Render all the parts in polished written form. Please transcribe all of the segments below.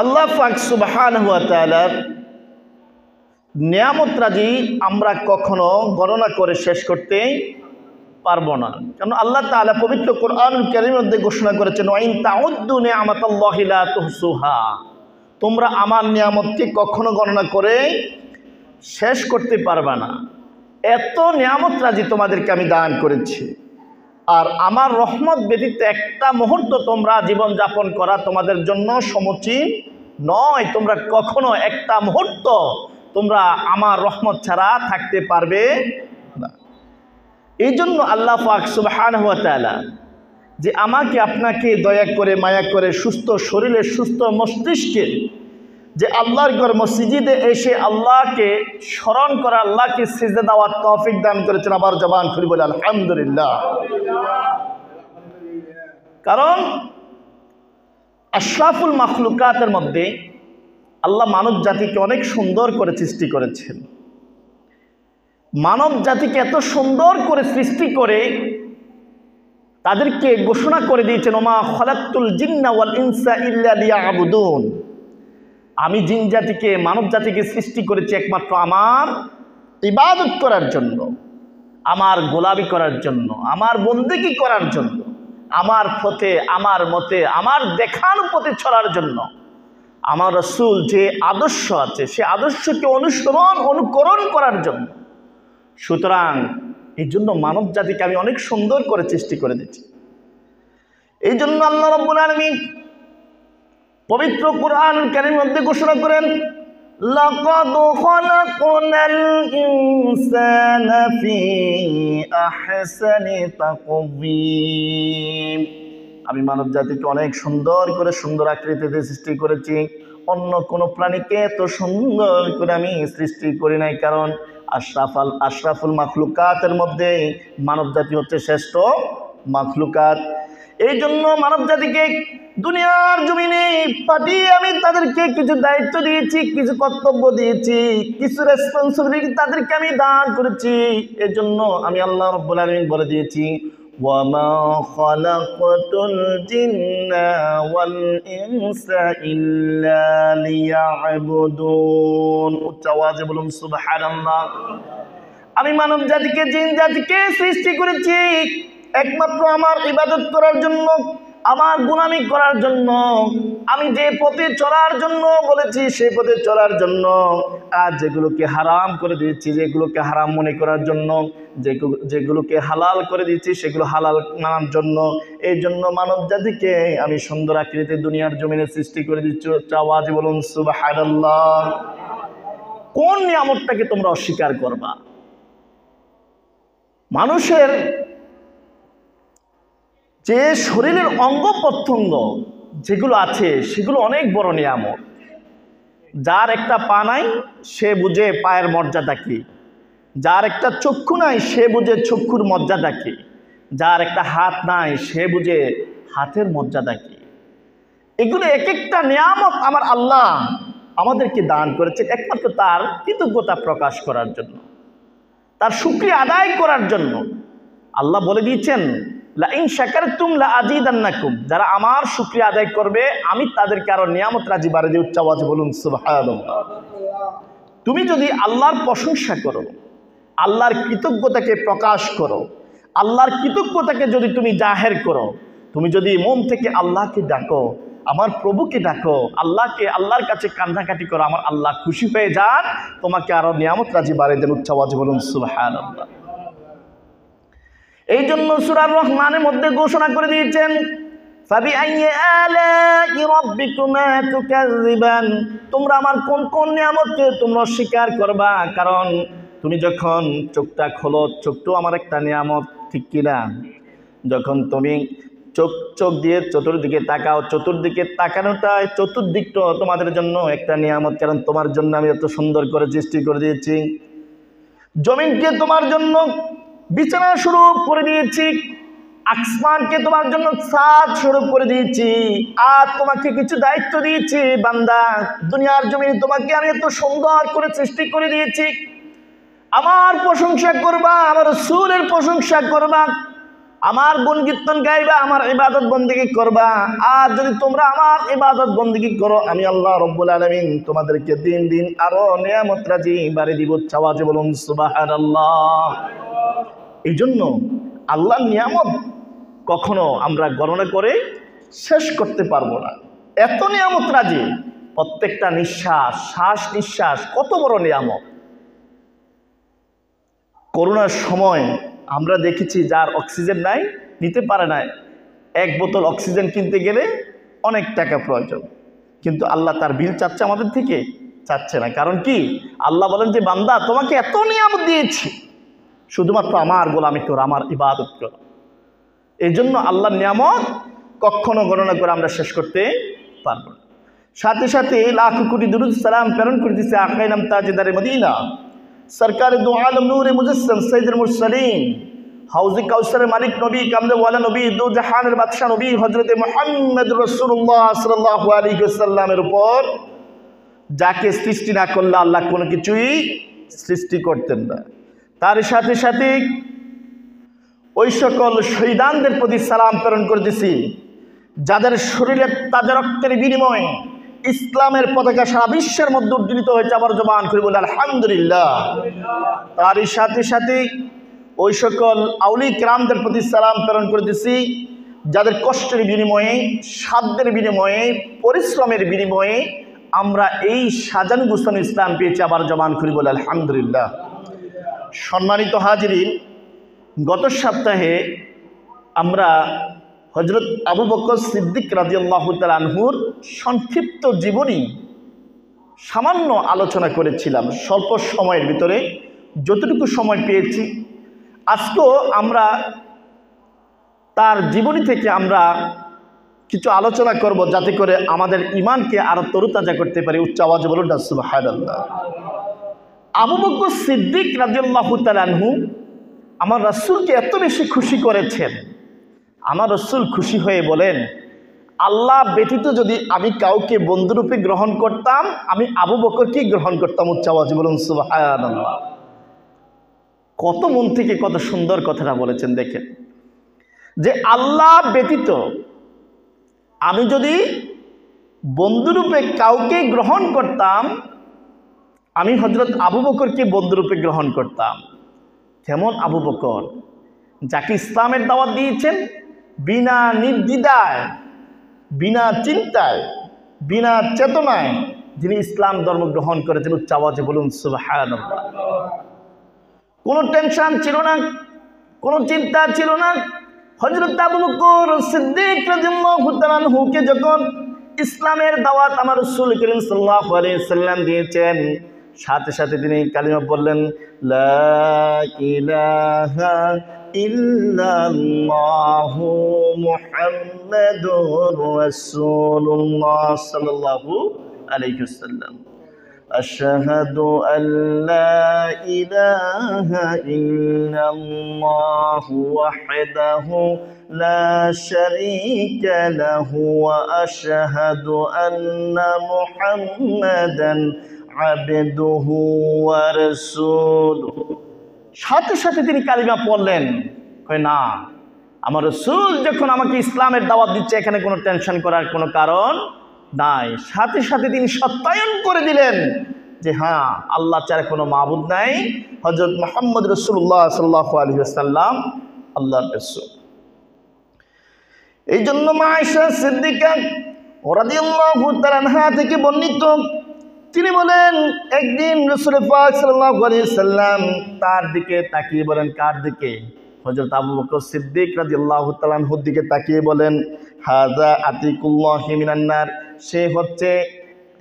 আল্লাহ পাক সুবহানাহু ওয়া তাআলার নিয়ামত রাজি আমরা কখনো গণনা করে শেষ করতে পারবো না। কারণ আল্লাহ তাআলা পবিত্র কোরআনুল কারীমের মধ্যে ঘোষণা করেছেন, ওয়া ইন তাউদ্দু নি'মাতাল্লাহি লা তুহসুহা, তোমরা আমার নিয়ামতকে কখনো গণনা করে শেষ করতে পারবে না। এত নিয়ামত রাজি তোমাদেরকে আমি দান করেছি, আর আমার রহমত ব্যতীত একটা মুহূর্ত তোমরা জীবন যাপন করা তোমাদের জন্য সমীচীন নয়। তোমরা কখনো একটা মুহূর্ত তোমরা আমার রহমত ছাড়া থাকতে পারবে না। এই জন্য আল্লাহ পাক সুবহানাহু ওয়া তাআলা যে আমাকে আপনাকে দয়া করে মায়া করে সুস্থ শরীরে সুস্থ মস্তিষ্কে যে আল্লাহর ঘর মসজিদে এসে আল্লাহকে স্মরণ করা, আল্লাহকে সিজদা দেওয়ার তৌফিক দান করেছেন। আবার জবান খুলে বলে আলহামদুলিল্লাহ। কারণ আশরাফুল মাখলুকাতের মধ্যে আল্লাহ মানব জাতিকে অনেক সুন্দর করে সৃষ্টি করেছেন। মানব জাতিকে এত সুন্দর করে সৃষ্টি করে তাদেরকে ঘোষণা করে দিয়েছেন, ওমা খালাকতুল জিন্না ওয়াল ইনসা ইল্লা লিয়াবুদুন, আমি জিন জাতিকে মানব জাতিকে সৃষ্টি করেছি একমাত্র আমার ইবাদত করার জন্য, আমার গোলামি করার জন্য, আমার বন্দেগী করার জন্য, আমার পথে আমার মতে আমার দেখানো পথে চলার জন্য। আমার রাসূল যে আদর্শ আছে সে আদর্শকে অনুকরণ করার জন্য। সুতরাং এই জন্য মানব জাতিকে আমি অনেক সুন্দর করে সৃষ্টি করে দিচ্ছি। এই জন্য আল্লাহ রাব্বুল আলামিন পবিত্র কোরআনুল কারীমের মধ্যে ঘোষণা করেন, লাকাদ খালাকনাল ইনসানা ফি আহসানি তাকওয়িম, আমি মানব জাতিকে অনেক সুন্দর করে সুন্দর আকৃতিতে সৃষ্টি করেছি। অন্য কোনো প্রাণীকে এত সুন্দর করে আমি সৃষ্টি করি নাই। কারণ আশরাফুল মাখলুকাতের মধ্যে মানব জাতি হচ্ছে শ্রেষ্ঠ মাখলুকাত। এই জন্য মানব জাতিকে দুনিয়ার জমিনে পাঠিয়ে আমি তাদেরকে কিছু দায়িত্ব দিয়েছি, কিছু কর্তব্য দিয়েছি, কিছু রেসপন্সিবিলিটি তাদেরকে আমি দান করেছি। এই জন্য আমি আল্লাহ রাব্বুল আলামিন বলে দিয়েছি, ওয়ামা খালাকতুল জিন্না ওয়াল ইনসা ইল্লা লিয়াবুদুন। উচ্চ আওয়াজে বলুন সুবহানাল্লাহ। আমি মানব জাতিকে জিন জাতিকে সৃষ্টি করেছি একমাত্র আমার ইবাদত করার জন্য, আমার গোলামি করার জন্য। আমি যে পথে চলার জন্য বলেছি সেই পথে চলার জন্য, আর যেগুলোকে হারাম করে দিয়েছি যেগুলোকে হারাম মনে করার জন্য, যেগুলোকে হালাল করে দিয়েছি সেগুলো হালাল মানার জন্য। এই জন্য মানব জাতিকে আমি সুন্দর আকৃতি দুনিয়ার জমিনে সৃষ্টি করে দিচ্ছি। আওয়াজ বলুন সুবহানাল্লাহ। কোন নিয়ামতটাকে তোমরা অস্বীকার করবা? মানুষের যে শরীরের অঙ্গ প্রত্যঙ্গ যেগুলো আছে সেগুলো অনেক বড় নিয়ামত। যার একটা পা নাই সে বুঝে পায়ের মর্যাদা কি, যার একটা চক্ষু নাই সে বুঝে চক্ষুর মর্যাদা কি, যার একটা হাত নাই সে বুঝে হাতের মর্যাদা কি। এগুলো এক একটা নিয়ামত আমার আল্লাহ আমাদেরকে দান করেছে একমাত্র তার কৃতজ্ঞতা প্রকাশ করার জন্য, তার শুকরিয়া আদায় করার জন্য। আল্লাহ বলে দিয়েছেন, লা ইন শাকারতুম লা আযীদান্নাকুম, যারা আমার শুকরিয়া আদায় করবে আমি তাদেরকে আরো নিয়ামত রাজি বাড়িয়ে দিই। উচ্চ আওয়াজে বলুন সুবহানাল্লাহ। তুমি যদি আল্লাহর প্রশংসা করো, আল্লাহর কৃতজ্ঞতাকে প্রকাশ করো, আল্লাহর কৃতজ্ঞতাকে যদি তুমি জাহের করো, তুমি যদি মন থেকে আল্লাহকে ডাকো, আমার প্রভুকে ডাকো, আল্লাহর কাছে কান্নাকাটি করো, আমার আল্লাহ খুশি হয়ে যান, তোমাকে আরো নিয়ামত রাজি বাড়িয়ে দেন। উচ্চ আওয়াজে বলুন সুবহানাল্লাহ। এই জন্য সূরা রহমানের মধ্যে ঘোষণা করে দিয়েছেন, ফাবিআইয়ি আলাই রাব্বিকুমা তুকাযযিবান, তোমরা আমার কোন কোন নিয়ামতকে তোমরা অস্বীকার করবা? কারণ তুমি যখন চোখটা খোলো, চোখটাও আমার একটা নিয়ামত, ঠিক কিনা? যখন তুমি চোখ দিয়ে চতুর্দিকে তাকাও, চতুর্দিকে তাকানোটাই চতুর্দিকটা তোমাদের জন্য একটা নিয়ামত। কারণ তোমার জন্য আমি এত সুন্দর করে সৃষ্টি করে দিয়েছি। জমিনকে তোমার জন্য বিছানা স্বরূপ করে দিয়েছি, আসমানকে তোমার জন্য ছাদ স্বরূপ করে দিয়েছি, আর তোমাকে কিছু দায়িত্ব দিয়েছি, বান্দা দুনিয়ার জমিনে তোমাকে আমি এত সুন্দর করে সৃষ্টি করে দিয়েছি। আমার প্রশংসা করবা, আমার রাসূলের প্রশংসা করবা, আমার গুণ কীর্তন গাইবা, আমার ইবাদত বন্দেগী করবা। আর যদি তোমরা আমার ইবাদত বন্দেগী করো, আমি আল্লাহ রব্বুল আলামিন তোমাদেরকে দিন দিন আরো নিয়ামত রাজি বাড়িয়ে দিব। আওয়াজে বলুন সুবহানাল্লাহ। এই জন্য আল্লাহর নিয়ামত কখনো আমরা গণনা করে শেষ করতে পারবো না। এত নিয়ামত রাজি, প্রত্যেকটা নিঃশ্বাস, শ্বাস নিঃশ্বাস কত বড় নিয়ামত। করোনার সময় আমরা দেখেছি যার অক্সিজেন নাই, নিতে পারে না, এক বোতল অক্সিজেন কিনতে গেলে অনেক টাকা প্রয়োজন, কিন্তু আল্লাহ তার বিল চাচ্ছে আমাদের থেকে? চাচ্ছে না। কারণ কি? আল্লাহ বলেন যে বান্দা তোমাকে এত নিয়ামত দিয়েছি, শুধুমাত্র আমার গোলামি করো, আমার ইবাদত করো। এই জন্য আল্লাহর নিয়ামত কখনো গণনা করে আমরা শেষ করতে পারবো না। সাথে সাথে লাখ কোটি দুরূদ সালাম প্রেরণ করে দিচ্ছে আকায়ে নাম তাজদারে মদিনা, সরকারে দু আলম নূরে মুজাসসাম সৈয়দুল মুরসালিন, হাউজে কাউসারের মালিক নবী, কামদে ওয়ালা নবী, দু জাহানের বাদশাহ নবী হযরতে মুহাম্মদ রাসূলুল্লাহ সাল্লাল্লাহু আলাইহি ওয়াসাল্লামের উপর, যাকে সৃষ্টি না করলে আল্লাহ কোনো কিছুই সৃষ্টি করতেন না। তার সাথে সাথে ওই সকল শহীদানদের প্রতি সালাম প্রেরণ করে দিছি, যাদের শরীরে তাজা রক্তের বিনিময়ে ইসলামের পতাকা সারা বিশ্বের মধ্যে উদ্দীলিত হয়েছে। আবার জবান করে বলে আলহামদুলিল্লাহ। তারই সাথে সাথে ওই সকল আউলি কিরামদের প্রতি সালাম প্রেরণ করে দিছি, যাদের কষ্টের বিনিময়ে, সাধ্যের বিনিময়ে, পরিশ্রমের বিনিময়ে আমরা এই সাজানো গুছানো ইসলাম পেয়েছি। আবার জবান করে বলে আলহামদুলিল্লাহ। সম্মানিত হাজিরিন, গত সপ্তাহে আমরা হযরত আবু বকর সিদ্দিক রাদিয়াল্লাহু তাআলা আনহুর সংক্ষিপ্ত জীবনী সামান্য আলোচনা করেছিলাম, স্বল্প সময়ের ভিতরে যতটুকু সময় পেয়েছি। আজকেও আমরা তার জীবনী থেকে আমরা কিছু আলোচনা করব, যাতে করে আমাদের ঈমানকে আরো তরুতাজা করতে পারি। উচ্চ আওয়াজে বলুন সুবহানাল্লাহ। আবু বকর সিদ্দিক রাদিয়াল্লাহু তাআলা আনহু আমার রাসূলকে এত বেশি খুশি করেছেন, আমার রাসূল খুশি হয়ে বলেন, আল্লাহ ব্যতীত যদি আমি কাউকে বন্ধুরূপে গ্রহণ করতাম, আমি আবু বকরকেই গ্রহণ করতাম। উচ্চ আওয়াজে বলুন সুবহানাল্লাহ। কত মন থেকে কত সুন্দর কথাটা বলেছেন দেখেন, যে আল্লাহ ব্যতীত আমি যদি বন্ধুরূপে কাউকে গ্রহণ করতাম, আমি হযরত আবু বকরকে বন্ধুরূপে গ্রহণ করতাম। কেমন আবু বকর, যাকে ইসলামের দাওয়াত দিয়েছেন বিনা নির্দ্বিধায়, বিনা চিন্তায়, বিনা চেতনায়, যিনি ইসলাম ধর্ম গ্রহণ করেছেন। উচ্চ আওয়াজে বলুন সুবহানাল্লাহ। কোনো টেনশন ছিল না, কোনো চিন্তা ছিল না। হযরত আবু বকর সিদ্দিক রাদিয়াল্লাহু তাআলা আনহুকে যখন ইসলামের দাওয়াত আমার রাসূল করিম সাল্লাল্লাহু আলাইহি সাল্লাম দিয়েছেন, সাথে সাথে তিনি কালিমা বললেন, লা ইলাহা ইল্লাল্লাহু মুহাম্মাদুর রাসূলুল্লাহ সাল্লাল্লাহু আলাইহি ওয়াসাল্লাম। আশহাদু আল্লা ইলাহা ইল্লাল্লাহু ওয়াহদাহু লা শারীকা লাহু ওয়া আশহাদু আন্না মুহাম্মাদান আবদুহু ওয়া রাসূলুহু। সাথে সাথে তিনি কালিমা পড়লেন, কয় না, আমার রাসূল যখন আমাকে ইসলামের দাওয়াত দিচ্ছে, এখানে কোনো টেনশন করার কোনো কারণ নাই। সাথে সাথে তিনি সত্যায়ন করে দিলেন যে হ্যাঁ, আল্লাহ ছাড়া কোনো মাবুদ নাই, হযরত মুহাম্মদ রাসূলুল্লাহ সাল্লাল্লাহু আলাইহি ওয়াসাল্লাম আল্লাহর রাসূল। এই জন্য মা আয়েশা সিদ্দিকা রাদিয়াল্লাহু তাআলা আনহা থেকে বর্ণিত, তিনি বলেন, একদিন রাসূল পাক সাল্লাল্লাহু আলাইহি ওয়াসাল্লাম তার দিকে তাকিয়ে বলেন, কার দিকে? হযরত আবু বকর সিদ্দিক রাদিয়াল্লাহু তাআলা আনহুর দিকে তাকিয়ে বলেন, হাযা আতিকুল্লাহি মিনান নার,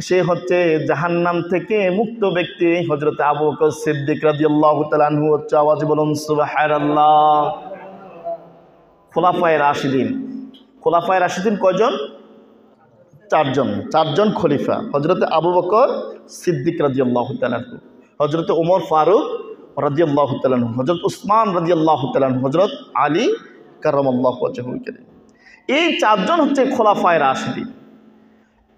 সে হচ্ছে জাহান্নাম থেকে মুক্ত ব্যক্তি হযরত আবু বকর সিদ্দিক রাদিয়াল্লাহু তাআলা আনহু। উচ্চ আওয়াজে বলুন সুবহানাল্লাহ। খোলাফায়ে রাশিদিন, খোলাফায়ে রাশিদিন কয়জন? চারজন খলিফা, হযরত আবু বকর সিদ্দিক রাদিয়াল্লাহু তাআলা আনহু, হযরত ওমর ফারুক রাদিয়াল্লাহু তাআলা আনহু, হযরত উসমান রাদিয়াল্লাহু তাআলা আনহু, হযরত আলী কারামাল্লাহু ওয়াজহুল কারীম। এই চারজন হচ্ছে খোলাফায়ে রাশিদিন।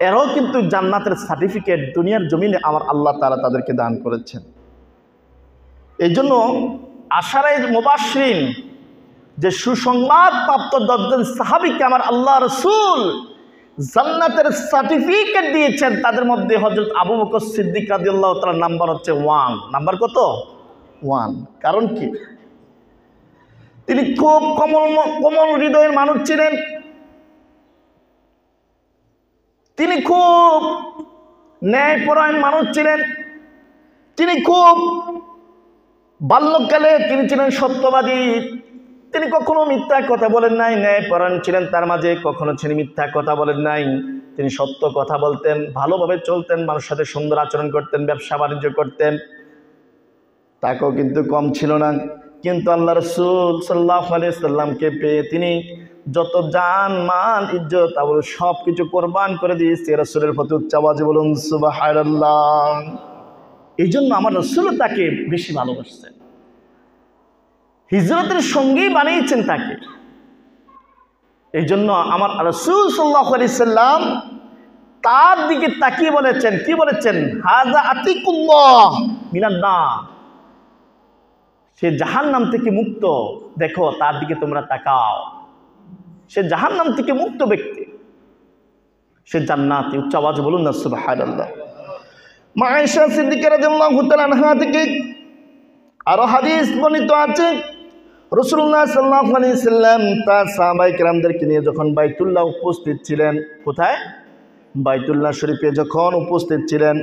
এরাও কিন্তু জান্নাতের সার্টিফিকেট দুনিয়ার জমিনে আমার আল্লাহ তাআলা তাদেরকে দান করেছেন। এই জন্য আশারায়ে মুবাশশিরিন যে সুসংবাদ প্রাপ্ত 10 জন সাহাবীকে আমার আল্লাহ রাসূল জান্নাতের সার্টিফিকেট দিয়েছেন, তাদের মধ্যে হযরত আবু বকর সিদ্দিক রাদিয়াল্লাহু তাআলার নাম্বার হচ্ছে 1। নাম্বার কত? 1। কারণ কি? তিনি খুব কোমল হৃদয়ের মানুষ ছিলেন। তিনি খুব ন্যায়পরায়ণ মানুষ ছিলেন। তিনি খুব বাল্যকালে তিনি ছিলেন সত্যবাদী। তিনি কখনো মিথ্যা কথা বলেন নাই। ন্যায়পরায়ণ ছিলেন, তার মাঝে কখনো তিনি মিথ্যা কথা বলেন নাই। তিনি সত্য কথা বলতেন, ভালোভাবে চলতেন, মানুষের সাথে সুন্দর আচরণ করতেন, ব্যবসা বাণিজ্য করতেন। টাকাও কিন্তু কম ছিল না। কিন্তু আল্লাহ রাসূল সাল্লাল্লাহু আলাইহি সাল্লামকে পেয়ে তিনি যত জান মাল ইজ্জত আবরু সব কিছু কোরবান করে দিয়েছে। রাসূলের প্রতি উচ্চ আওয়াজে বলুন সুবহানাল্লাহ। এই জন্য আমার রাসূল তাকে বেশি ভালোবাসতেন, হিজরতের সঙ্গী বানিয়েছেন তাকে। এই জন্য আমার রাসূল সাল্লাল্লাহু আলাইহি সাল্লাম তার দিকে তাকিয়ে বলেছেন, কি বলেছেন? হাযা আতিকুল্লাহ মিনান নার। সে জাহান্নাম থেকে মুক্ত, দেখো তার দিকে তোমরা তাকাও। সে জাহান্নাম থেকে মুক্ত ব্যক্তি, সে জান্নাতি। উচ্চ আওয়াজে বলুন না সুবহানাল্লাহ। মা আয়েশা সিদ্দিকা রাদিয়াল্লাহু তাআলা আনহা থেকে আরো হাদিস বর্ণিত আছে, রাসূলুল্লাহ সাল্লাল্লাহু আলাইহি সাল্লাম তার সাহাবায়ে কেরামদেরকে নিয়ে যখন বাইতুল্লাহ উপস্থিত ছিলেন, কোথায়? বাইতুল্লাহ শরীফে যখন উপস্থিত ছিলেন,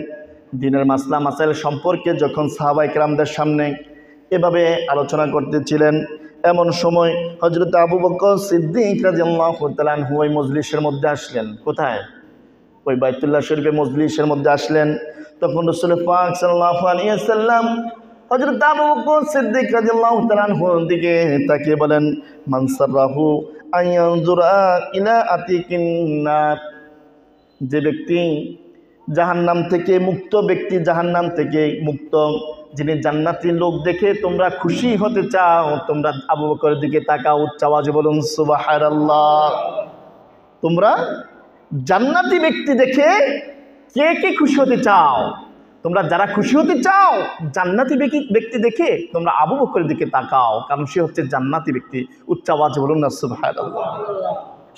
দ্বীনের মাসলা মাসাইল সম্পর্কে যখন সাহাবায়ে কেরামদের সামনে এভাবে আলোচনা করতেছিলেন, এমন সময় হযরত আবু বকর সিদ্দিক রাদিয়াল্লাহু তাআলা আনহু ওই মজলিসের মধ্যে আসলেন। কোথায়? ওই বাইতুল্লাহ শরীফে মজলিসের মধ্যে আসলেন। তখন রাসূল পাক সাল্লাল্লাহু আলাইহি ওয়াসাল্লাম হযরত আবু বকর সিদ্দিক রাদিয়াল্লাহু তাআলা আনহুর দিকে তাকিয়ে বলেন, মান সাররাহু আয়ানজুরা ইলা আতিকিন নার। যে ব্যক্তি জাহান্নাম থেকে মুক্ত ব্যক্তি, জাহান্নাম থেকে মুক্ত, যিনি জান্নাতি লোক দেখে তোমরা খুশি হতে চাও, তোমরা আবু বকরের দিকে তাকাও। উচ্চ আওয়াজে বলুন সুবহানাল্লাহ। তোমরা জান্নাতি ব্যক্তি দেখে কে কে খুশি হতে চাও? তোমরা যারা খুশি হতে চাও জান্নাতি ব্যক্তি দেখে তোমরা আবু বকরের দিকে তাকাও, কারণ সে হচ্ছে জান্নাতি ব্যক্তি। উচ্চ আওয়াজে বলুন না সুবহানাল্লাহ।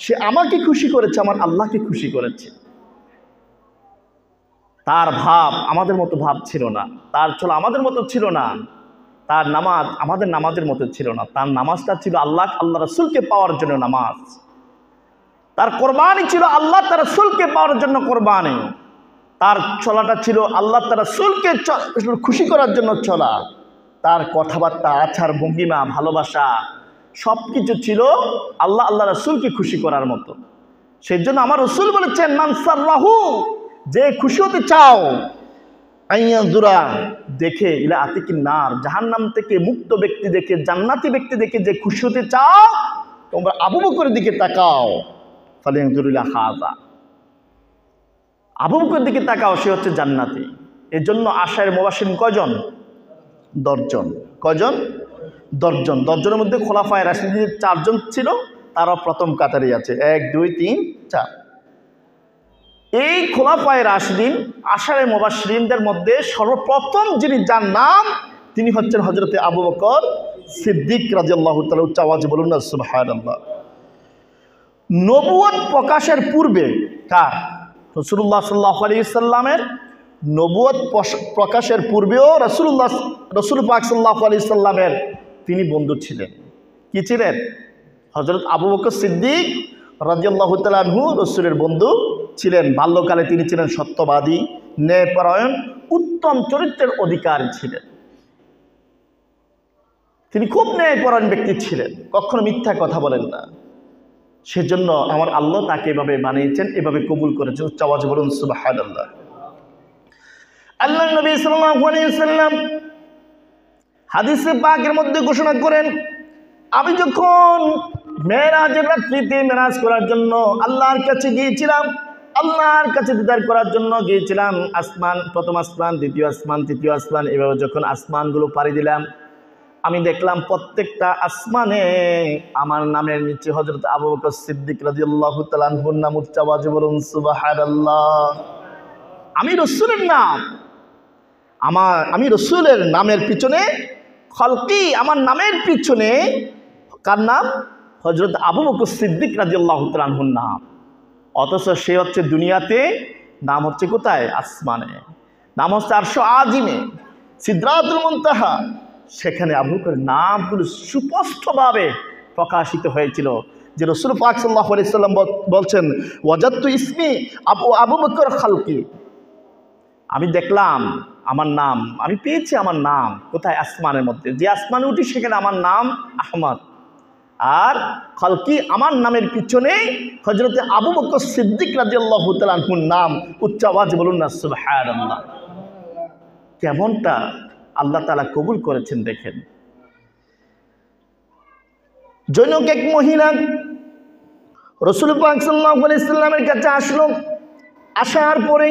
সে আমাকে খুশি করেছে, আমার আল্লাহকে খুশি করেছে। তার ভাব আমাদের মতো ভাব ছিল না, তার চলা আমাদের মতো ছিল না, তার নামাজ আমাদের নামাজের মতো ছিল না। তার নামাজটা ছিল আল্লাহ রাসূলকে পাওয়ার জন্য নামাজ। তার কোরবানি ছিল আল্লাহ তার রাসূলকে পাওয়ার জন্য কোরবানি। তার চলাটা ছিল আল্লাহ তার রাসূলকে খুশি করার জন্য চলা। তার কথাবার্তা, আচার ভঙ্গিমা, ভালোবাসা সব কিছু ছিল আল্লাহ রাসূলকে খুশি করার মতো। সেই জন্য আমার রাসূল বলেছেন, মান সাররাহু, যে খুশি হতে চাও, আইয়াজুরা দেখে ইলা আতিকিন নার, জাহান্নাম থেকে মুক্ত ব্যক্তি দেখে, জান্নাতি ব্যক্তি দেখে যে খুশি হতে চাও, তোমরা আবু বকরের দিকে তাকাও। ফালিয়ানজুরু ইলা হাযা, আবু বকরের দিকে তাকাও, সে হচ্ছে জান্নাতি। এর জন্য আশায়ের মুবাশশিরিন কয়জন? 10 জন। কয়জন? 10 জন। 10 জনের মধ্যে খোলাফায়ে রাশিদিন 4 জন ছিল, তারা প্রথম কাতারে আছে। 1 2 3 4। এই খোলাফায়ে রাশিদিন আশারে মুবাশশিরিনদের মধ্যে সর্বপ্রথম যার নাম, তিনি হচ্ছেন হযরতে আবু বকর সিদ্দিক রাদিয়াল্লাহু তাআলা। উচ্চ আওয়াজে বলুন না সুবহানাল্লাহ। নবুয়ত প্রকাশের পূর্বে কার? রাসূলুল্লাহ সাল্লাল্লাহু আলাইহি সাল্লামের নবুয়ত প্রকাশের পূর্বেও রাসূল পাক সাল্লাল্লাহু আলাইহি সাল্লামের তিনি বন্ধু ছিলেন। কি ছিলেন? হযরত আবু বকর সিদ্দিক রাদিয়াল্লাহু তাআলা আনহু রাসূলের বন্ধু ছিলেন। বাল্যকালে তিনি ছিলেন সত্যবাদী, ন্যায়পরায়ণ, উত্তম চরিত্রের অধিকারী ছিলেন। তিনি খুব ন্যায়পরায়ণ ব্যক্তি ছিলেন, কখনো মিথ্যা কথা বলেন না। সেজন্য আমার আল্লাহ তাকে এভাবে বানিয়েছেন, এভাবে কবুল করেছেন। উচ্চ আওয়াজে বলুন সুবহানাল্লাহ। আল্লাহর নবী সাল্লাল্লাহু আলাইহি ওয়াসাল্লাম হাদিসে পাকের মধ্যে ঘোষণা করেন, আমি যখন মেরাজের রাত্রিতে মেরাজ করার জন্য আল্লাহর কাছে গিয়েছিলাম, আল্লাহর কাছে দিদার করার জন্য গিয়েছিলাম, আসমান, প্রথম আসমান, দ্বিতীয় আসমান, তৃতীয় আসমান, এভাবে যখন আসমানগুলো পাড়ি দিলাম, আমি দেখলাম প্রত্যেকটা আসমানে আমার নামের নিচে হযরত আবু বকর সিদ্দিক রাদিয়াল্লাহু তাআলা আনহুর নাম। উচ্চ আওয়াজে বলুন সুবহানাল্লাহ। আমি রাসূলের নাম, আমি রাসূলের নামের পিছনে খলকি, আমার নামের পিছনে কার নাম? হযরত আবু বকর সিদ্দিক রাদিয়াল্লাহু তাআলা আনহুর নাম। অথচ সে হচ্ছে দুনিয়াতে, নাম হচ্ছে কোথায়? আসমানে। নাম হচ্ছে আরশে আজিমে, সিদরাতুল মুনতাহা। সেখানে আবু বকরের নামগুলো সুস্পষ্টভাবে প্রকাশিত হয়েছিল, যে রাসূল পাক সাল্লাল্লাহু আলাইহি সাল্লাম বলছেন, ওয়াজাদতু ইসমি আবু বকর খালকি। আমি দেখলাম আমার নাম, আমি পেয়েছি আমার নাম কোথায়? আসমানের মধ্যে। যে আসমানে উঠি সেখানে আমার নাম আহমদ। আর খালকি, আমার নামের পিছনে হযরতে আবু বকর সিদ্দিক রাদিয়াল্লাহু তাআলা আনহুর নাম। উচ্চ আওয়াজে বলুন না সুবহানাল্লাহ। কেমনটা আল্লাহ তাআলা কবুল করেছেন দেখেন। জনৈক এক মহিলা রাসূল পাক সাল্লাল্লাহু আলাইহি সাল্লামের কাছে আসলো। আসার পরে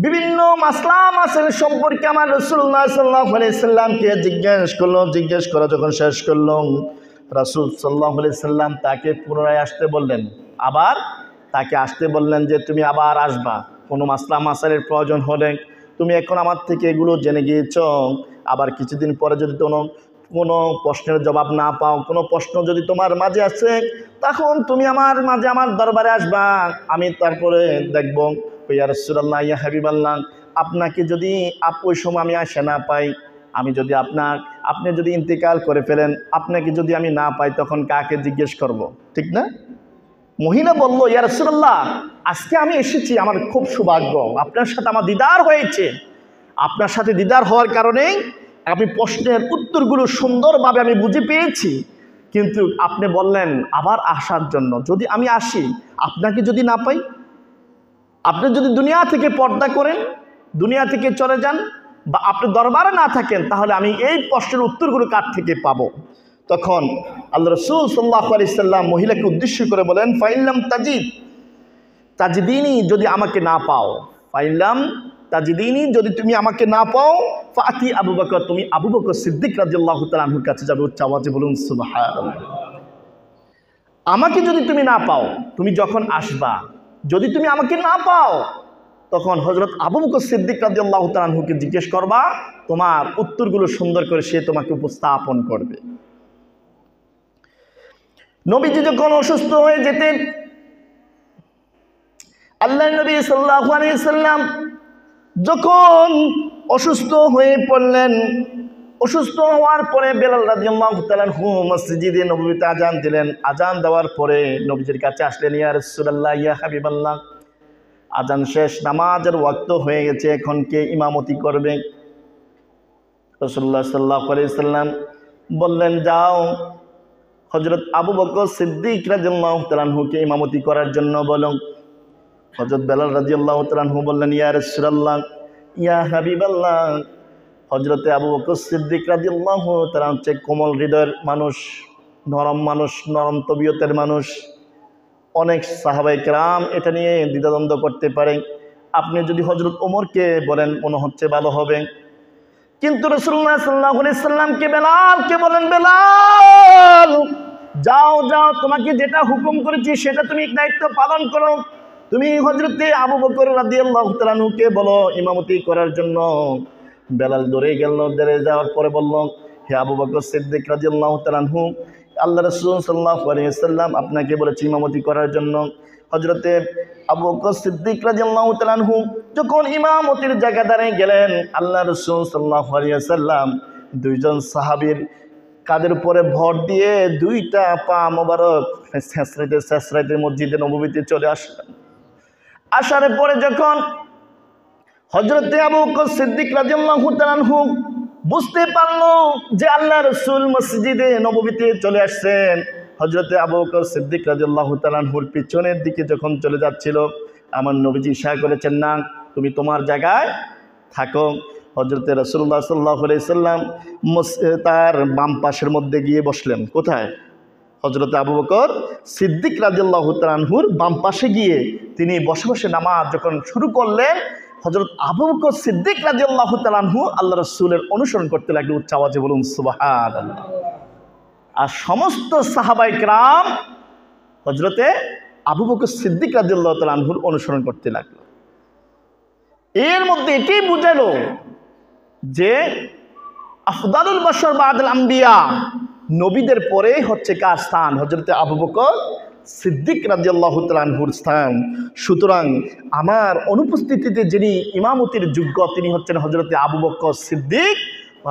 বিভিন্ন মাসলা মাসাইল সম্পর্কে আমার রাসূলুল্লাহ সাল্লাল্লাহু আলাইহি সাল্লামকে জিজ্ঞেস করা যখন শেষ করলো, রাসূল সাল্লাল্লাহু আলাইহি সাল্লাম তাকে পুনরায় আসতে বললেন। আবার তাকে আসতে বললেন যে তুমি আবার আসবা, কোনো মাসলা মাসাইলের প্রয়োজন হলে। তুমি এখন আমার থেকে এগুলো জেনে গিয়েছ, আবার কিছুদিন পরে যদি কোনো প্রশ্নের জবাব না পাও, কোনো প্রশ্ন যদি তোমার মাঝে আসে, তখন তুমি আমার মাঝে আমার দরবারে আসবা। আমি তারপরে দেখব, ইয়া রাসূলুল্লাহ, ইয়া হাবিবাল্লাহ, আপনাকে যদি ওই সময় আমি আসে না পাই, আমি যদি আপনি যদি ইন্তেকাল করে ফেলেন, আপনাকে যদি আমি না পাই, তখন কাকে জিজ্ঞেস করব? ঠিক না? মহিলা বলল, ইয়া রাসূলুল্লাহ, আজকে আমি এসেছি, আমার খুব সৌভাগ্য, আপনার সাথে আমার দিদার হয়েছে। আপনার সাথে দিদার হওয়ার কারণে আমি প্রশ্নের উত্তরগুলো সুন্দরভাবে আমি বুঝে পেয়েছি। কিন্তু আপনি বললেন আবার আসার জন্য। যদি আমি আসি, আপনাকে যদি না পাই, আপনি যদি দুনিয়া থেকে পর্দা করেন, দুনিয়া থেকে চলে যান, বা আপনি দরবারে না থাকেন, তাহলে আমি এই প্রশ্নের উত্তরগুলো কার থেকে পাবো? তখন আল্লাহ রাসূল সাল্লাল্লাহু আলাইহি সাল্লাম মহিলাকে উদ্দেশ্য করে বলেন, ফাইল্লাম তাজিদিনী, যদি আমাকে না পাও, ফাইল্লাম তাজিদিনী, যদি তুমি আমাকে না পাও, ফাতি আবু বকর, তুমি আবু বকর সিদ্দিক রাদিয়াল্লাহু তাআলা আনহুর কাছে যাবে। উচ্চ আওয়াজে বলুন সুবহানাল্লাহ। আমাকে যদি তুমি না পাও, তুমি যখন আসবা, যদি তুমি আমাকে না পাও, তখন হযরত আবু বকর সিদ্দিক রাদিয়াল্লাহু তাআলা আনহুকে জিজ্ঞেস করবা, তোমার উত্তরগুলো সুন্দর করে সে তোমাকে উপস্থাপন করবে। নবীজি যখন অসুস্থ হয়ে যেতেন, আল্লাহর নবী সাল্লাল্লাহু আলাইহি সাল্লাম যখন অসুস্থ হয়ে পড়লেন, অসুস্থ হওয়ার পরে বেলাল রাদিয়াল্লাহু তাআলা আনহু মসজিদে নববীতে আজান দিলেন। আজান দেওয়ার পরে নবীজির কাছে আসলেন, ইয়া রাসূলুল্লাহ, ইয়া হাবিবাল্লাহ, আজান শেষ, নামাজের ওয়াক্ত হয়ে গেছে, এখন কে ইমামতি করবে? রাসূলুল্লাহ সাল্লাল্লাহু আলাইহি সাল্লাম বললেন, যাও হযরত আবু বকর সিদ্দিক রাদিয়াল্লাহু তাআলা আনহুকে ইমামতি করার জন্য বলো। হযরত বেলাল রাদিয়াল্লাহু তাআলা আনহু বললেন, ইয়া রাসূলুল্লাহ, ইয়া হাবিবাল্লাহ, হযরতে আবু বকর সিদ্দিক রাদিয়াল্লাহু তাআলা হচ্ছে কোমল হৃদয়ের মানুষ, নরম তবিয়তের মানুষ। অনেক সাহাবায়ে কেরাম এটা নিয়ে দ্বিধাদ্বন্দ্ব করতে পারে। আপনি যদি হযরত ওমরকে বলেন, মনে হচ্ছে ভালো হবে। কিন্তু রাসূলুল্লাহ সাল্লাল্লাহু আলাইহি সাল্লামকে বেলালকে বলেন, বেলাল, যাও, তোমাকে যেটা হুকুম করেছি সেটা তুমি দায়িত্ব পালন করো। তুমি হযরতে আবু বকর রাদিয়াল্লাহু তাআলা আনহুকে বলো ইমামতি করার জন্য। বেলাল দৌড়ে গেল, দৌড়ে যাওয়ার পরে বলল, হে আবু বকর সিদ্দিক রাদিয়াল্লাহু তাআলা আনহু, আল্লাহ রাসূল সাল্লাল্লাহু আলাইহি ওয়াসাল্লাম আপনাকে বলেছে ইমামতি করার জন্য। হযরতে আবু বকর সিদ্দিক রাদিয়াল্লাহু তাআলা আনহু যখন ইমামতির জায়গা দাঁড়িয়ে গেলেন, আল্লাহ রাসূল সাল্লাল্লাহু আলাইহি ওয়াসাল্লাম দুইজন সাহাবীর কাদের উপরে ভর দিয়ে দুইটা পা মোবারক শেষরাইতে মসজিদে নববীতে চলে আসলেন। আসার পরে যখন হযরতে আবু বকর সিদ্দিক রাদিয়াল্লাহু তাআলা আনহু বুঝতে পারলো যে আল্লাহ রাসূল মসজিদে নববীতে চলে আসছেন, হযরতে আবু বকর সিদ্দিক রাদিয়াল্লাহু তাআলা আনহুর পিছনের দিকে যখন চলে যাচ্ছিল, আমার নবীজি ইশারা করেছেন, না, তুমি তোমার জায়গায় থাকো। হযরতে রাসূলুল্লাহ সাল্লাল্লাহু আলাইহি সাল্লাম তার বাম পাশের মধ্যে গিয়ে বসলেন। কোথায়? হযরতে আবু বকর সিদ্দিক রাদিয়াল্লাহু তাআলা আনহুর বাম পাশে গিয়ে তিনি বসে বসে নামাজ যখন শুরু করলেন, হযরত আবু বকর সিদ্দিক রাদিয়াল্লাহু তাআলা আনহু আল্লাহ রাসূলের অনুসরণ করতে লাগলেন। উচ্চ আওয়াজে বলুন সুবহানাল্লাহ। আর সমস্ত সাহাবায়ে কেরাম হযরতে আবু বকর সিদ্দিক রাদিয়াল্লাহু তাআলা আনহুর অনুসরণ করতে লাগলো। এর মধ্যে এটাই বুঝালো যে আফদালুল বাশর বাদাল আম্বিয়া, নবীদের পরেই হচ্ছে কার স্থান? হযরতে আবু বকর সিদ্দিক রাদিয়াল্লাহু তাআলা আনহুর স্থান। সুতরাং আমার অনুপস্থিতিতে যিনি ইমামতির যোগ্য তিনি হচ্ছেন হযরতে আবু বকর সিদ্দিক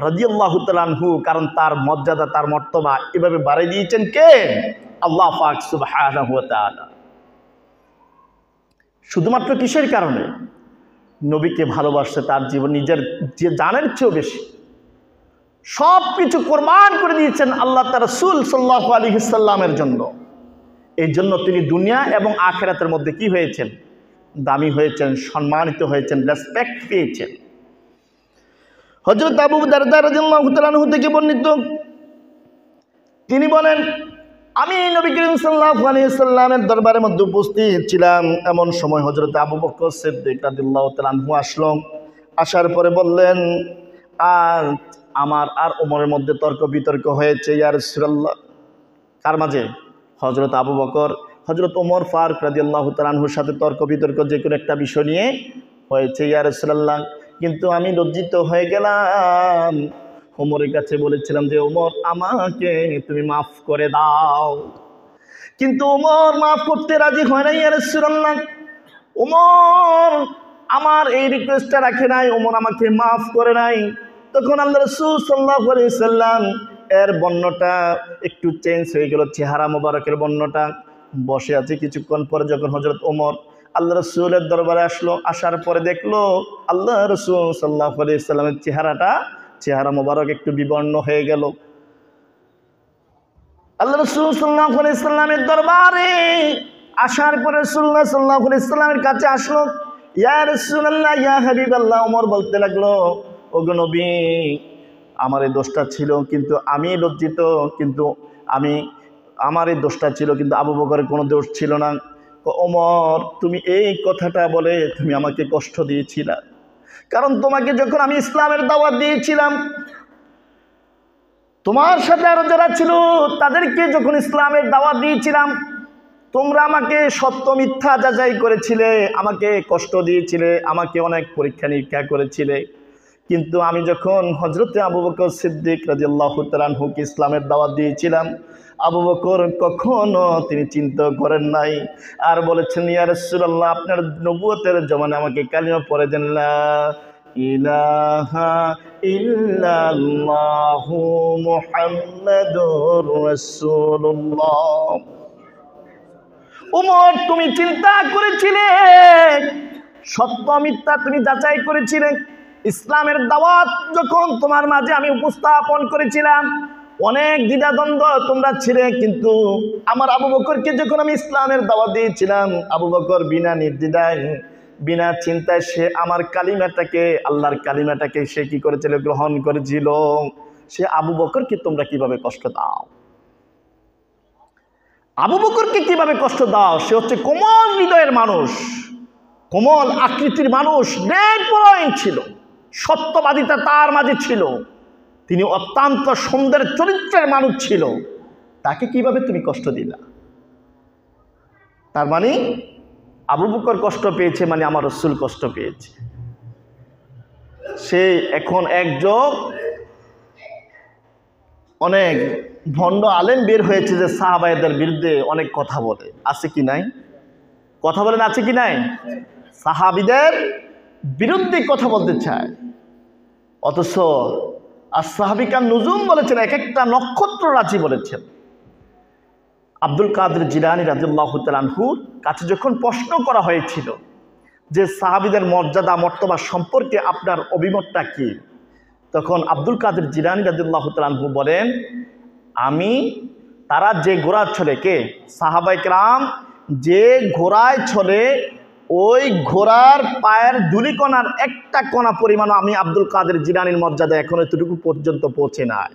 রাদিয়াল্লাহু তাআলা আনহু। কারণ তার মর্যাদা, তার মর্তবা এভাবে বাড়িয়ে দিয়েছেন কে? আল্লাহ পাক সুবহানাহু ওয়া তাআলা। শুধুমাত্র কিসের কারণে? নবীকে ভালোবাসছে, তার জীবন নিজের যে জানের চেয়েও বেশি সব কিছু কোরবান করে দিয়েছেন আল্লাহ তার রাসূল সাল্লাল্লাহু আলাইহি সাল্লামের জন্য। এই জন্য তিনি দুনিয়া এবং আখিরাতের মধ্যে কি হয়েছেন? দামি হয়েছেন, সম্মানিত হয়েছেন, রেসপেক্ট পেয়েছেন। হযরত আবু দারদা রাদিয়াল্লাহু তাআলা আনহু থেকে বর্ণিত, তিনি বলেন, আমি নবী করিম সাল্লাল্লাহু আলাইহি সাল্লামের দরবারের মধ্যে উপস্থিত ছিলাম। এমন সময় হযরত আবু বকর সিদ্দিক রাদিয়াল্লাহু তাআলা আনহু আসলো। আসার পরে বললেন, আর আমার আর ওমরের মধ্যে তর্ক বিতর্ক হয়েছে ইয়া রাসূলুল্লাহ। কার মাঝে? হযরত আবু বকর হযরত ওমর ফারুক রাদিয়াল্লাহু তাআলা আনহুর সাথে তর্ক বিতর্ক যে কোনো একটা বিষয় নিয়ে হয়েছে ইয়া রাসূলুল্লাহ। কিন্তু আমি লজ্জিত হয়ে গেলাম। ওমরের কাছে বলেছিলাম যে ওমর আমাকে তুমি মাফ করে দাও, কিন্তু ওমর মাফ করতে রাজি হয় না ইয়া রাসূলুল্লাহ। ওমর আমার এই রিকোয়েস্টটা রাখে নাই, ওমর আমাকে মাফ করে নাই। তখন আল্লাহ রাসূল সাল্লাল্লাহু আলাইহি সাল্লাম এর বর্ণটা একটু চেঞ্জ হয়ে গেল, চেহারা মোবারকের বর্ণটা। বসে আছে, কিছুক্ষণ পরে যখন হযরত ওমর আল্লাহ রাসূলের দরবারে আসলো, আসার পরে দেখলো আল্লাহ রাসূল সাল্লাল্লাহু আলাইহি সাল্লামের চেহারা মোবারক একটু বিবর্ণ হয়ে গেল। আল্লাহ রাসূল সাল্লাল্লাহু আলাইহি সাল্লামের দরবারে আসার পরে রাসূলুল্লাহ সাল্লাল্লাহু আলাইহি সাল্লামের কাছে আসলো, ইয়া রাসূলুল্লাহ, ইয়া হাবিবাল্লাহ। ওমর বলতে লাগলো, ওগো নবী, আমার এই দোষটা ছিল, কিন্তু আমি লজ্জিত, কিন্তু আমার এই দোষটা ছিল, কিন্তু আবু বকরের কোনো দোষ ছিল না। ওমর, তুমি এই কথাটা বলে তুমি আমাকে কষ্ট দিয়েছিলা, কারণ তোমাকে যখন আমি ইসলামের দাওয়াত দিয়েছিলাম, তোমার সাথে আরো যারা ছিল তাদেরকে যখন ইসলামের দাওয়াত দিয়েছিলাম, তোমরা আমাকে সত্য মিথ্যা যাচাই করেছিলে, আমাকে কষ্ট দিয়েছিলে, আমাকে অনেক পরীক্ষা নিরীক্ষা করেছিলে। কিন্তু আমি যখন হযরতে আবু বকর সিদ্দিক রাদিয়াল্লাহু তাআলা আনহুকে ইসলামের দাওয়াত দিয়েছিলাম, আবু বকর কখনো তিনি চিন্তা করেন নাই, আর বলেছেন, ইয়া রাসূলুল্লাহ, আপনার নবুয়তের জমানে আমাকে কালিমা পড়ে দেন, লা ইলাহা ইল্লাল্লাহু মুহাম্মাদুর রাসূলুল্লাহ। ওমর, তুমি চিন্তা করেছিলে, সত্য মিথ্যা তুমি যাচাই করেছিলে। ইসলামের দাওয়াত যখন তোমার মাঝে আমি উপস্থাপন করেছিলাম, অনেক দ্বিধাদ্বন্দ্ব তোমরা ছিলে, কিন্তু আমার আবু বকরকে যখন আমি ইসলামের দাওয়াত দিয়েছিলাম, আবু বকর বিনা নির্দ্বিধায়, বিনা চিন্তায় সে আমার কালিমাটাকে, আল্লাহর কালিমাটাকে সে কি করেছিল? গ্রহণ করেছিল। সে আবু বকরকে তোমরা কিভাবে কষ্ট দাও? আবু বকরকে কিভাবে কষ্ট দাও? সে হচ্ছে কোমল হৃদয়ের মানুষ, কোমল আকৃতির মানুষ, ন্যায়পরায়ণ ছিল, সত্যবাদিতা তার মাঝে ছিল, তিনি অত্যন্ত সুন্দর চরিত্রের মানুষ ছিল। তাকে কিভাবে তুমি কষ্ট দিলা? তার মানে আবু বকর কষ্ট পেয়েছে মানে আমার রাসূল কষ্ট পেয়েছে। সে এখন একজন অনেক ভণ্ড আলেম বের হয়েছে যে সাহাবায়েদের বিরুদ্ধে অনেক কথা বলে, আছে কি নাই? কথা বলেন, আছে কি নাই? সাহাবীদের বিরুদ্ধে কথা বলতে চায়, অথচ as-সাহাবিকান নুজুম বলেছেন, এক একটা নক্ষত্র রাজি বলেছেন। আব্দুল কাদের জিলানী রাদিয়াল্লাহু তাআলা আনহুর কাছে যখন প্রশ্ন করা হয়েছিল যে সাহাবীদের মর্যাদা মর্তবা সম্পর্কে আপনার অভিমতটা কি, তখন আব্দুল কাদের জিলানী রাদিয়াল্লাহু তাআলা আনহু বলেন, তারা যে ঘোড়া চলে, কে? সাহাবায়ে কেরাম যে ঘোড়ায় চলে, ওই ঘোড়ার পায়ের ধুলিকণার একটা কণা পরিমাণও আমি আব্দুল কাদের জিলানীর মর্যাদা এখন এতটুকু পর্যন্ত পৌঁছে নাই।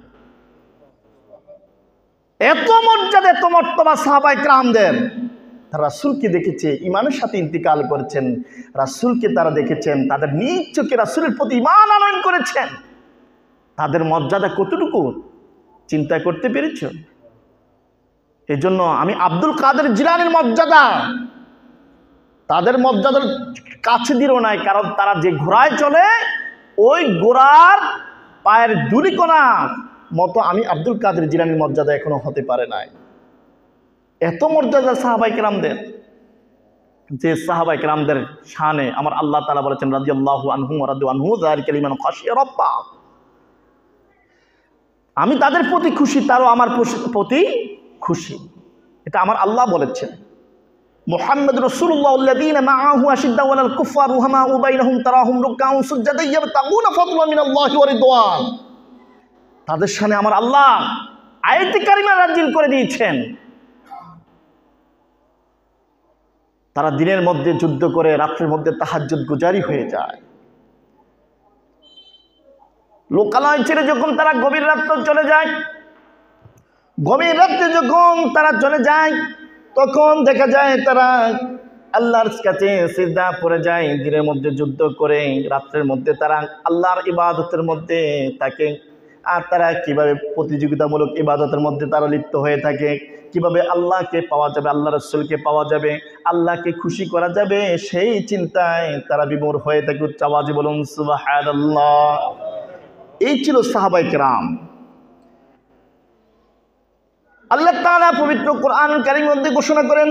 এত মর্যাদা, এত মর্তবা সাহাবায়ে কেরামদের। তারা রাসূলকে দেখেছে, ঈমানের সাথে ইন্তিকাল করেছেন, রাসূলকে তারা দেখেছেন, তাদের নিজ চোখে রাসূলের প্রতি ঈমান আনয়ন করেছেন। তাদের মর্যাদা কতটুকু চিন্তা করতে পেরেছ? এই জন্য আমি আব্দুল কাদের জিলানীর মর্যাদা তাদের মর্যাদার কাছে দিল নাই, কারণ তারা যে ঘোড়ায় চলে, ওই ঘোড়ার পায়ের ধুলিকণা মতো আমি আব্দুল কাদের জিলানীর মর্যাদা এখনো হতে পারে নাই। এত মর্যাদা সাহাবায়ে কেরামদের, যে সাহাবায়ে কেরামদের শানে আমার আল্লাহ তাআলা বলেছেন রাদিয়াল্লাহু আনহুম ওয়া রাদু আনহু যালিকা লিমান খাশিয়া রাব্বা। আমি তাদের প্রতি খুশি, তারও আমার প্রতি খুশি, এটা আমার আল্লাহ বলেছেন। মুহাম্মদ রাসূলুল্লাহ আল্লাযীনা মাআহু আশিদ্দাউ আলাল কুফফার রুহামাউ বাইনাহুম তারাহুম রুকআন সুজদান ইয়াবতাগুনা ফাদলান মিনাল্লাহি ওয়া রিদওয়ান। তাদের সামনে আমার আল্লাহ আয়াতে কারিমা নাযিল করে দিয়েছেন। তারা দিনের মধ্যে যুদ্ধ করে রাতের মধ্যে তাহাজ্জুদ গুজারি হয়ে যায়। লোকালয় ছেড়ে যখন তারা গভীর রাত্রে চলে যায়, গভীর রাত্রে যখন তারা চলে যায় তখন দেখা যায় তারা আল্লাহর কাছে সিজদা পড়ে যায়। দিনের মধ্যে যুদ্ধ করে রাত্রের মধ্যে তারা আল্লাহর ইবাদতের মধ্যে থাকে। আর তারা কিভাবে প্রতিযোগিতামূলক ইবাদতের মধ্যে তারা লিপ্ত হয়ে থাকে, কিভাবে আল্লাহকে পাওয়া যাবে, আল্লাহ রাসূলকে পাওয়া যাবে, আল্লাহকে খুশি করা যাবে, সেই চিন্তায় তারা বিমূঢ় হয়ে থাকে। উচ্চ আওয়াজে বলুন সুবহানাল্লাহ। এই ছিল সাহাবায়ে কেরাম। আল্লাহ তাআলা পবিত্র কোরআনুল কারীমের মধ্যে ঘোষণা করেন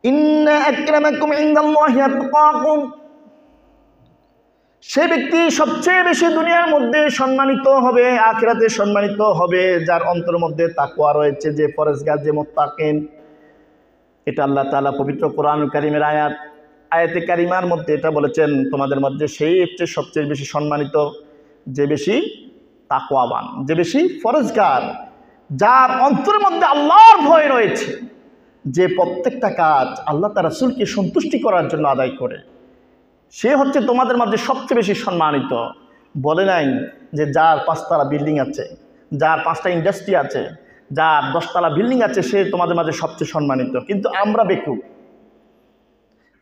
ইন্না আকরামাকুম ইনদাল্লাহি আতকাকুম। সে ব্যক্তি সবচেয়ে বেশি দুনিয়ার মধ্যে সম্মানিত হবে, আখিরাতে সম্মানিত হবে, যার অন্তরের মধ্যে তাকওয়া রয়েছে, যে পরহেজগার, যে মুত্তাকিন। এটা আল্লাহ তাআলা পবিত্র কোরআনুল কারীমের আয়াতে কারিমার মধ্যে এটা বলেছেন, তোমাদের মধ্যে সেই হচ্ছে সবচেয়ে বেশি সম্মানিত, যে বেশি তাকওয়াবান, যে বেশি পরহেজগার, যার অন্তরের মধ্যে আল্লাহর ভয় রয়েছে, যে প্রত্যেকটা কাজ আল্লাহ তার রাসূলকে সন্তুষ্টি করার জন্য আদায় করে, সে হচ্ছে তোমাদের মধ্যে সবচেয়ে বেশি সম্মানিত। বলে নাই যে যার 5 তলা বিল্ডিং আছে, যার 5টা ইন্ডাস্ট্রি আছে, যার 10 তলা বিল্ডিং আছে, সে তোমাদের মাঝে সবচেয়ে সম্মানিত। কিন্তু আমরা বেকুব,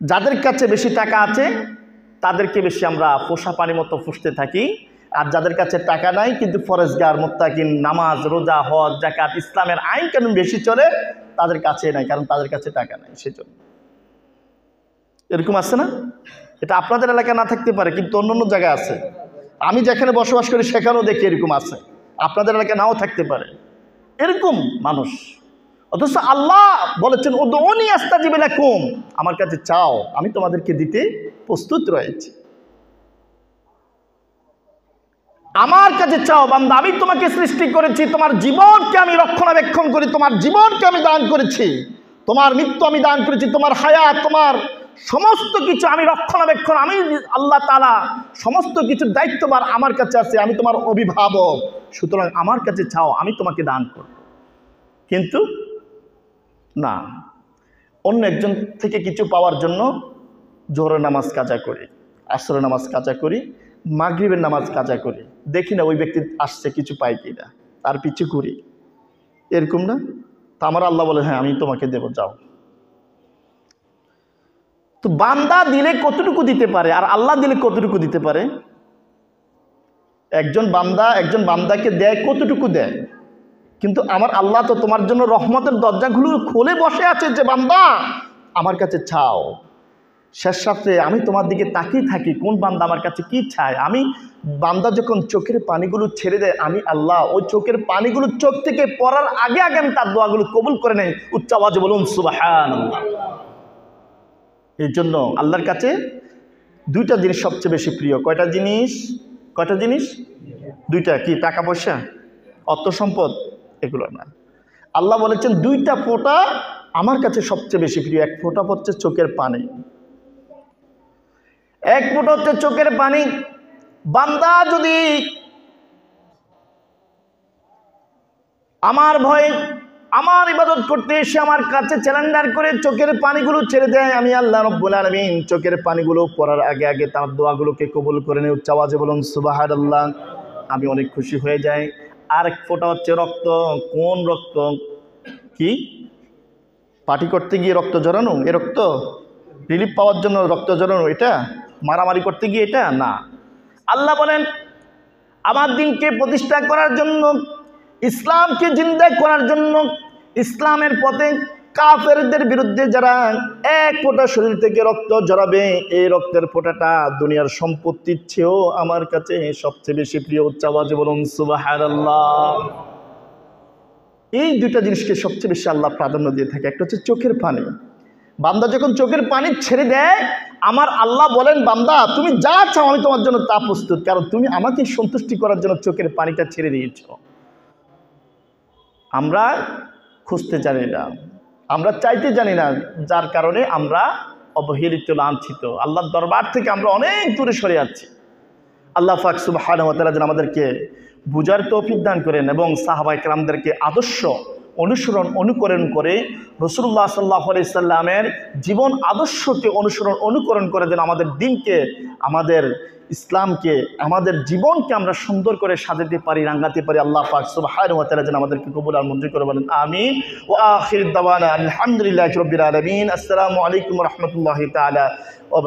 যাদের কাছে বেশি টাকা আছে তাদেরকে বেশি আমরা পোষা পানি মতো ফুসতে থাকি, আর যাদের কাছে টাকা নাই কিন্তু পরহেজগার, মুত্তাকিন, নামাজ, রোজা, হজ, যাকাত, ইসলামের আইন কানুন বেশি চলে, তাদের কাছে নাই, কারণ তাদের কাছে টাকা নাই, সেজন্য। এরকম আছে না? এটা আপনাদের এলাকায় না থাকতে পারে, কিন্তু অন্য অন্য জায়গায় আছে। আমি যেখানে বসবাস করি সেখানেও দেখি এরকম আছে, আপনাদের এলাকায় নাও থাকতে পারে এরকম মানুষ। অথচ আল্লাহ বলেছেন উদউনি আস্তাজিব লাকুম, আমার কাছে চাও, আমি তোমাদেরকে দিতে প্রস্তুত রয়েছি। আমার কাছে চাও বান্দা, আমি তোমাকে সৃষ্টি করেছি, তোমার জীবনকে আমি রক্ষণাবেক্ষণ করি, তোমার জীবনকে আমি দান করেছি, তোমার মৃত্যু আমি দান করেছি, তোমার হায়াত, তোমার সমস্ত কিছু আমি রক্ষণাবেক্ষণ, আমি আল্লাহ তাআলা সমস্ত কিছুর দায়িত্বভার আমার কাছে আছে, আমি তোমার অভিভাবক, সুতরাং আমার কাছে চাও, আমি তোমাকে দান করব। কিন্তু না, অন্য একজন থেকে কিছু পাওয়ার জন্য জোহরের নামাজ কাজা করি, আসরের নামাজ কাজা করি, মাগরিবের নামাজ কাজা করি, দেখি না ওই ব্যক্তি আসছে কিছু পাই কিনা, তার পিছু করি, এরকম না? তা আমার আল্লাহ বলে হ্যাঁ আমি তোমাকে দেব, যাও। তো বান্দা দিলে কতটুকু দিতে পারে আর আল্লাহ দিলে কতটুকু দিতে পারে? একজন বান্দাকে দেয় কতটুকু দেয়, কিন্তু আমার আল্লাহ তো তোমার জন্য রহমতের দরজাগুলো খুলে বসে আছে, যে বান্দা আমার কাছে চাও। শেষ রাত্রে আমি তোমার দিকে তাকিয়ে থাকি, কোন বান্দা আমার কাছে কি চায়। আমি বান্দা যখন চোখের পানিগুলো ছেড়ে দেয়, আমি আল্লাহ ওই চোখের পানিগুলো চোখ থেকে পড়ার আগে আগে আমি তার দোয়াগুলো কবুল করে নেই। উচ্চ আওয়াজে বলুন সুবহানাল্লাহ। এই জন্য আল্লাহর কাছে 2টা জিনিস সবচেয়ে বেশি প্রিয়। কয়টা জিনিস? 2টা। কি? টাকা পয়সা, অর্থ সম্পদ, এগুলো না। আল্লাহ বলেছেন 2টা ফোঁটা আমার কাছে সবচেয়ে বেশি প্রিয়। 1 ফোঁটা হচ্ছে চোখের পানি, 1 ফোঁটা হচ্ছে চোখের পানি। বান্দা যদি আমার ভয়ে আমার ইবাদত করতে এসে আমার কাছে চ্যালেঞ্জার করে চোখের পানিগুলো ছেড়ে দেয়, আমি আল্লাহ রাব্বুল আলামিন চোখের পানিগুলো পড়ার আগে আগে তার দোয়াগুলোকে কবুল করে নেই। উচ্চ আওয়াজে বলুন সুবহানাল্লাহ। আমি অনেক খুশি হয়ে যাই। আর 1 ফোঁটা হচ্ছে রক্ত। কোন রক্ত? কি? পার্টি করতে গিয়ে রক্ত জড়ানো? এ রক্ত রিলিফ পাওয়ার জন্য রক্ত জড়ানো? এটা মারামারি করতে গিয়ে? এটা না। আল্লাহ বলেন আমার দিনকে প্রতিষ্ঠা করার জন্য, ইসলামকে জিন্দা করার জন্য, ইসলামের পথে কাফেরদের বিরুদ্ধে যারা এক ফোঁটা শরীর থেকে রক্ত ঝরাবে, এই রক্তের ফোঁটাটা দুনিয়ার সম্পত্তির চেয়েও আমার কাছে সবচেয়ে বেশি প্রিয়। উচ্চ আওয়াজে বলুন সুবহানাল্লাহ। এই দুইটা জিনিসকে সবচেয়ে বেশি আল্লাহ প্রাধান্য দিয়ে থাকে। একটা হচ্ছে চোখের পানি। বান্দা যখন চোখের পানি ছেড়ে দেয়, আমার আল্লাহ বলেন, বান্দা তুমি যা চাও আমি তোমার জন্য তা প্রস্তুত, কারণ তুমি আমাকে সন্তুষ্টি করার জন্য চোখের পানিটা ছেড়ে দিয়েছ। আমরা খুঁজতে জানি না, আমরা চাইতে জানি না, যার কারণে আমরা অবহেলিত, লাঞ্ছিত, আল্লাহর দরবার থেকে আমরা অনেক দূরে সরে যাচ্ছি। আল্লাহ পাক সুবহানাহু ওয়া তাআলা যেন আমাদেরকে বুঝার তৌফিক দান করেন এবং সাহাবায়ে কেরামদেরকে আদর্শ অনুসরণ অনুকরণ করে রাসূলুল্লাহ সাল্লাল্লাহু আলাইহি সাল্লামের জীবন আদর্শকে অনুসরণ অনুকরণ করে যেন আমাদের দিনকে, আমাদের ইসলামকে, আমাদের জীবনকে আমরা সুন্দর করে সাজাতে পারি, রাঙাতে পারি। আল্লাহ পাক সুবহানাহু ওয়া তাআলা যেন আমাদেরকে কবুল আর মঞ্জুর করে বলেন আমিন। ওয়া আখির দাওয়ানা আলহামদুলিল্লাহি রাব্বিল আলামিন। আসসালামু আলাইকুম ওয়া রাহমাতুল্লাহি তাআলা ওয়া